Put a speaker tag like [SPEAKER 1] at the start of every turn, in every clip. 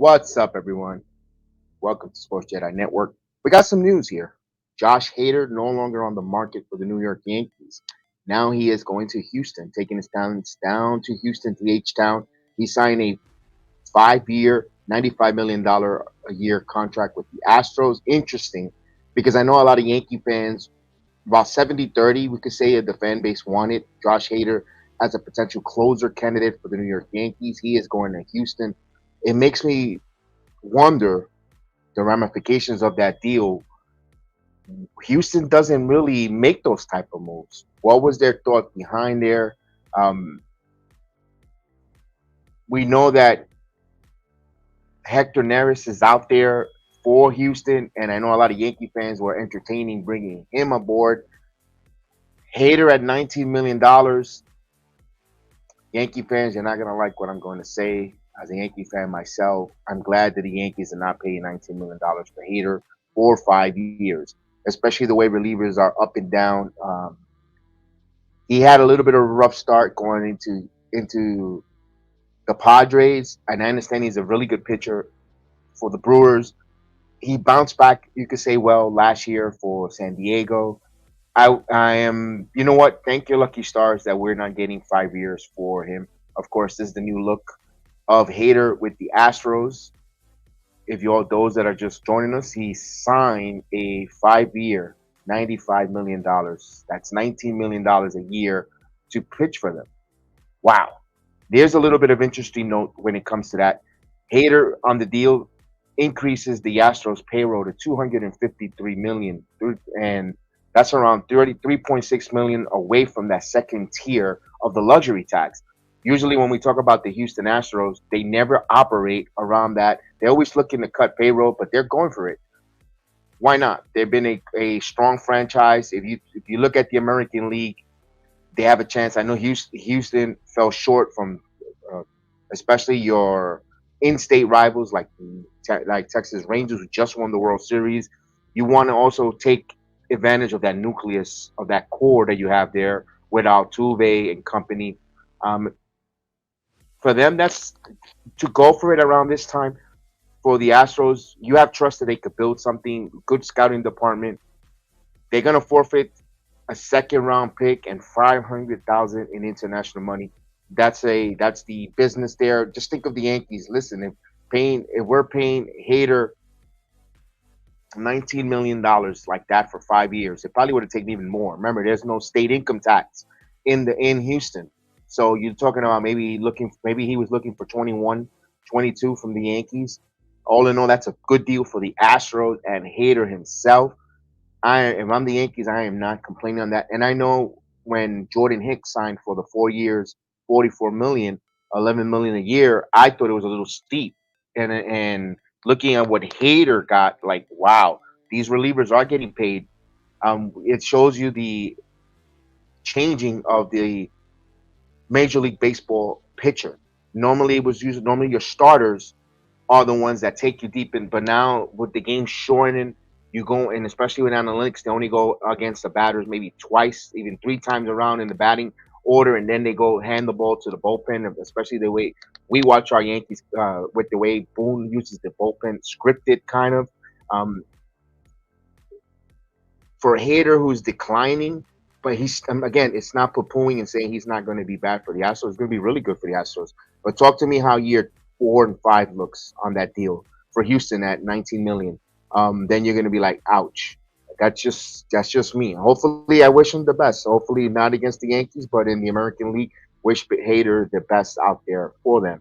[SPEAKER 1] What's up, everyone? Welcome to Sports Jedi Network. We got some news here. Josh Hader no longer on the market for the New York Yankees. Now he is going to Houston, taking his talents down to Houston to H-Town. He signed a 5-year, $95 million a year contract with the Astros. Interesting because I know a lot of Yankee fans, about 70-30, we could say, the fan base wanted Josh Hader as a potential closer candidate for the New York Yankees. He is going to Houston. It makes me wonder the ramifications of that deal. Houston doesn't really make those type of moves. What was their thought behind there? Um, we know that Hector Neris is out there for Houston, and I know a lot of Yankee fans were entertaining bringing him aboard. Hater at $19 million. Yankee fans, you're not gonna like what I'm going to say. As a Yankee fan myself, I'm glad that the Yankees are not paying $19 million for Hader for 5 years, especially the way relievers are up and down. He had a little bit of a rough start going into the Padres, and I understand he's a really good pitcher for the Brewers. He bounced back, you could say, well last year for San Diego. I am, you know what? Thank your lucky stars that we're not getting 5 years for him. Of course, this is the new look of Hader with the Astros. If you all those that are just joining us, he signed a 5-year, $95 million. That's $19 million a year to pitch for them. Wow. There's a little bit of interesting note when it comes to that. Hader on the deal increases the Astros payroll to 253 million, and that's around 33.6 million away from that second tier of the luxury tax. Usually when we talk about the Houston Astros, they never operate around that. They're always looking to cut payroll, but they're going for it. Why not? They've been a strong franchise. If you look at the American League, they have a chance. I know Houston fell short from, uh, especially your in-state rivals like Texas Rangers, who just won the World Series. You want to also take advantage of that nucleus of that core that you have there with Altuve and company. Um, for them, that's to go for it around this time. For the Astros, you have trust that they could build something good scouting department. They're gonna forfeit a second round pick and 500,000 in international money. That's the business there. Just think of the Yankees. Listen, if we're paying Hader $19 million like that for 5 years, it probably would have taken even more. Remember, there's no state income tax in Houston. So you're talking about maybe he was looking for 21, 22 from the Yankees. All in all, that's a good deal for the Astros and Hader himself. If I'm the Yankees, I am not complaining on that. And I know when Jordan Hicks signed for the 4 years, 44 million, 11 million a year, I thought it was a little steep. And looking at what Hader got, like wow, these relievers are getting paid. It shows you the changing of the Major League Baseball pitcher. Normally your starters are the ones that take you deep in. But now with the game shortening, you go, and especially with analytics, they only go against the batters maybe twice, even 3 times around in the batting order, and then they go hand the ball to the bullpen. Especially the way we watch our Yankees, with the way Boone uses the bullpen, scripted kind of. Um, for a hitter who's declining, but he's again, it's not poo-pooing and saying he's not going to be bad for the Astros. It's going to be really good for the Astros. But talk to me how year 4 and 5 looks on that deal for Houston at 19 million. Then you're going to be like, ouch. That's just me. Hopefully, I wish him the best. Hopefully, not against the Yankees, but in the American League, wish Hader the best out there for them.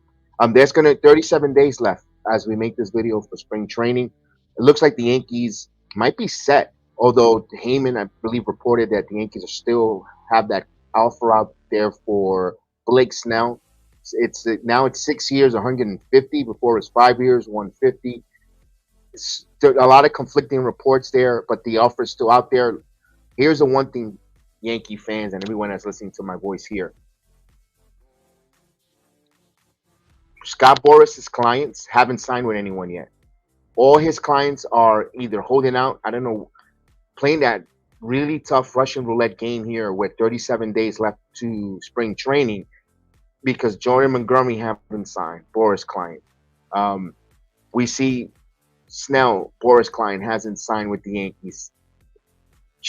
[SPEAKER 1] There's gonna 37 days left as we make this video for spring training. It looks like the Yankees might be set. Although Heyman, I believe, reported that the Yankees are still have that offer out there for Blake Snell. It's now it's 6 years, 150. Before it was 5 years, 150. A lot of conflicting reports there, but the offer is still out there. Here's the one thing, Yankee fans and everyone that's listening to my voice here: Scott Boras' clients haven't signed with anyone yet. All his clients are either holding out. I don't know, playing that really tough Russian roulette game here with 37 days left to spring training because Jordan Montgomery haven't signed, Boris' client. Um, We see Snell, Boris Klein hasn't signed with the Yankees.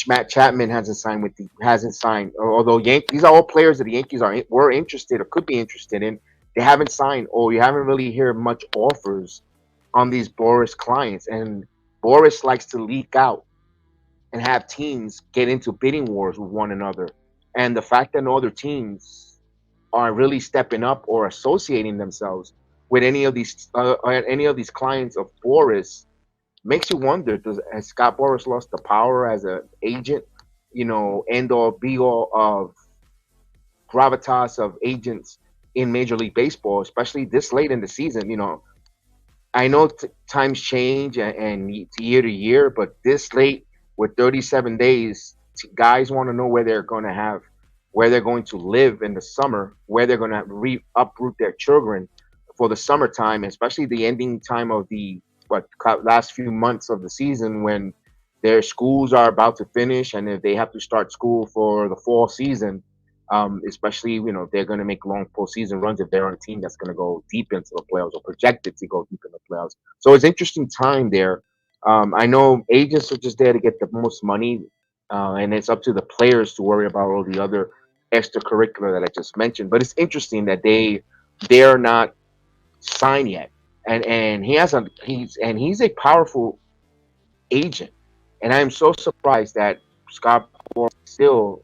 [SPEAKER 1] Matt Chapman hasn't signed. Although these are all players that the Yankees were interested or could be interested in. They haven't signed, or you haven't really heard much offers on these Boris clients. And Boris likes to leak out and have teams get into bidding wars with one another. And the fact that no other teams are really stepping up or associating themselves with any of these clients of Boris makes you wonder: has Scott Boras lost the power as an agent? End all be all of gravitas of agents in Major League Baseball, especially this late in the season. I know times change and year to year, but this late with 37 days, guys want to know where they're going to live in the summer, where they're going to uproot their children for the summertime, especially the ending time of the last few months of the season when their schools are about to finish and if they have to start school for the fall season. Especially, they're going to make long postseason runs if they're on a team that's going to go deep into the playoffs or projected to go deep in the playoffs. So it's interesting time there. I know agents are just there to get the most money, and it's up to the players to worry about all the other extracurricular that I just mentioned. But it's interesting that they're not signed yet, and he's a powerful agent, and I am so surprised that Scott Boras still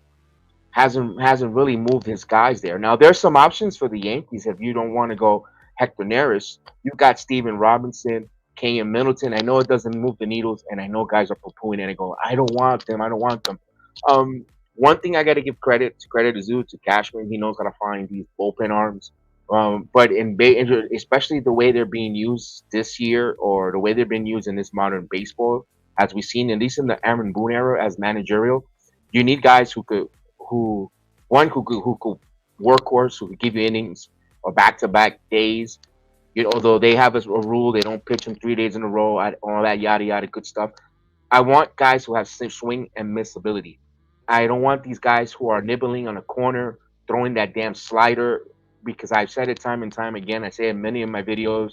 [SPEAKER 1] hasn't really moved his guys there. Now there's some options for the Yankees if you don't want to go Hector Neris. You got Steven Robinson, Kenyon Middleton. I know it doesn't move the needles, and I know guys are poo-pooing it and go, I don't want them. I don't want them. One thing I got to give credit is due to Cashman. He knows how to find these bullpen arms. But especially the way they're being used this year, or the way they've been used in this modern baseball, as we've seen at least in the Aaron Boone era as managerial, you need guys who who could workhorse, who could give you innings or back to back days. Although they have a rule, they don't pitch in 3 days in a row, all that yada yada good stuff. I want guys who have swing and miss ability. I don't want these guys who are nibbling on a corner, throwing that damn slider. Because I've said it time and time again. I say it in many of my videos.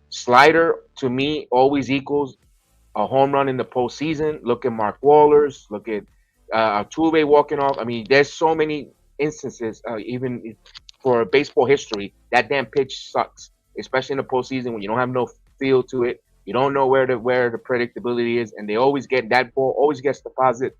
[SPEAKER 1] Slider to me always equals a home run in the postseason. Look at Mark Wallers. Look at Altuve walking off. I mean, there's so many instances, even for baseball history, that damn pitch sucks, especially in the postseason when you don't have no feel to it. You don't know where the predictability is, and they always get that ball always gets deposited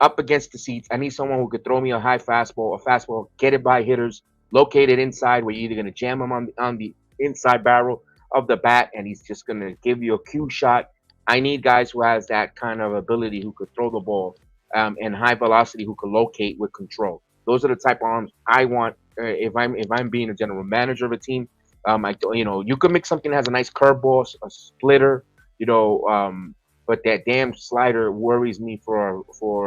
[SPEAKER 1] up against the seats. I need someone who could throw me a high fastball, a fastball, get it by hitters, located inside where you're either going to jam him on the inside barrel of the bat, and he's just going to give you a cue shot. I need guys who has that kind of ability, who could throw the ball and high velocity, who could locate with control. Those are the type of arms I want. If I'm being a general manager of a team, you could make something that has a nice curveball, a splitter, you know, but that damn slider worries me for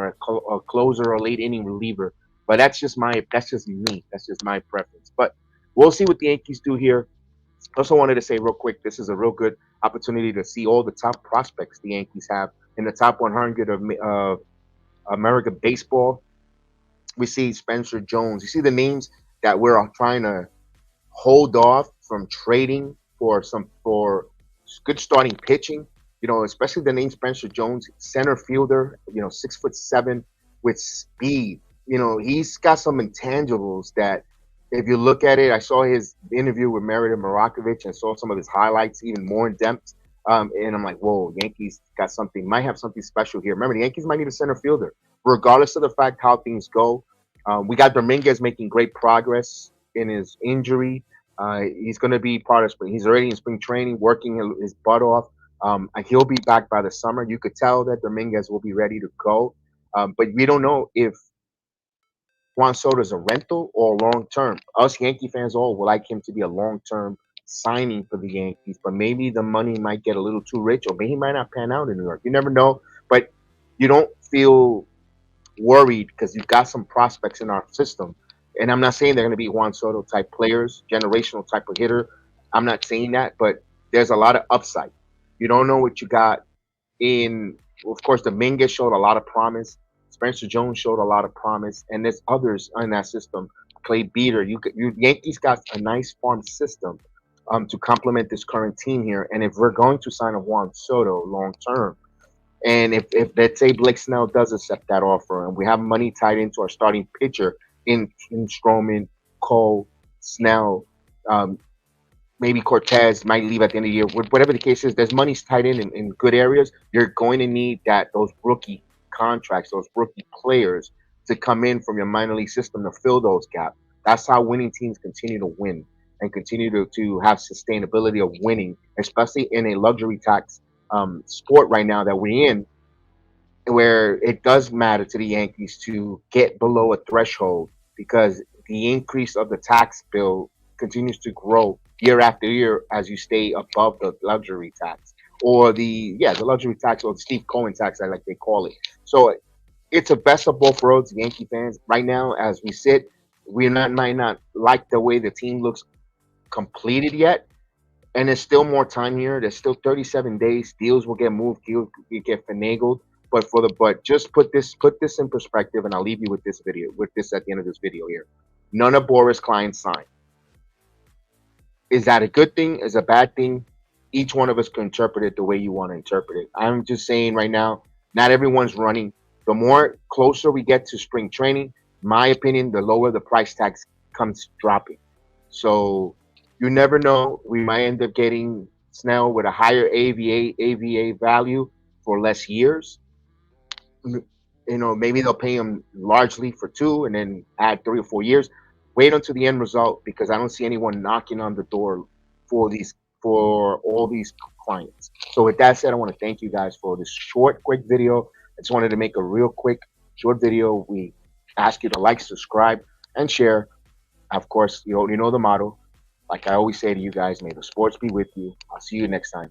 [SPEAKER 1] a closer or late inning reliever. But that's just me. That's just my preference. But we'll see what the Yankees do here. Also wanted to say real quick, this is a real good opportunity to see all the top prospects the Yankees have in the top 100 of American baseball. We see Spencer Jones. You see the names that we're trying to hold off from trading for good starting pitching. Especially the name Spencer Jones, center fielder. 6'7" with speed. He's got some intangibles that, if you look at it, I saw his interview with Merida Marakovich and saw some of his highlights even more in depth. And I'm like, whoa, Yankees got something, might have something special here. Remember, the Yankees might need a center fielder, regardless of the fact how things go. We got Dominguez making great progress in his injury. He's going to be part of spring. He's already in spring training, working his butt off. And he'll be back by the summer. You could tell that Dominguez will be ready to go. But we don't know if Juan Soto is a rental or long term. Us Yankee fans all would like him to be a long term signing for the Yankees, but maybe the money might get a little too rich, or maybe he might not pan out in New York. You never know. But you don't feel worried because you've got some prospects in our system. And I'm not saying they're going to be Juan Soto type players, generational type of hitter. I'm not saying that, but there's a lot of upside. You don't know what you got in. Of course, Dominguez showed a lot of promise. Spencer Jones showed a lot of promise, and there's others in that system. Clay Beater. You Yankees got a nice farm system to complement this current team here. And if we're going to sign a Juan Soto long term, and if let's say Blake Snell does accept that offer, and we have money tied into our starting pitcher in Stroman, Cole, Snell, um, maybe Cortez might leave at the end of the year. Whatever the case is, there's money tied in good areas. You're going to need those rookie contracts, those rookie players to come in from your minor league system to fill those gaps. That's how winning teams continue to win and continue to have sustainability of winning, especially in a luxury tax sport right now that we're in, where it does matter to the Yankees to get below a threshold because the increase of the tax bill continues to grow year after year as you stay above the luxury tax or the luxury tax or the Steve Cohen tax, I like they call it. So it's a best of both worlds, Yankee fans. Right now, as we sit, we might not like the way the team looks completed yet, and there's still more time here. There's still 37 days. Deals will get moved. Deals will get finagled. But just put this in perspective, and I'll leave you with this video. With this at the end of this video here, none of Boras' clients signed. Is that a good thing? Is a bad thing? Each one of us can interpret it the way you want to interpret it. I'm just saying right now, not everyone's running. The more closer we get to spring training, my opinion, the lower the price tags comes dropping. So you never know. We might end up getting Snell with a higher AVA value for less years. Maybe they'll pay him largely for 2 and then add 3 or 4 years. Wait until the end result because I don't see anyone knocking on the door for all these clients. So with that said, I want to thank you guys for this short, quick video. I just wanted to make a real quick, short video. We ask you to like, subscribe, and share. Of course, you already know the motto. Like I always say to you guys, may the sports be with you. I'll see you next time.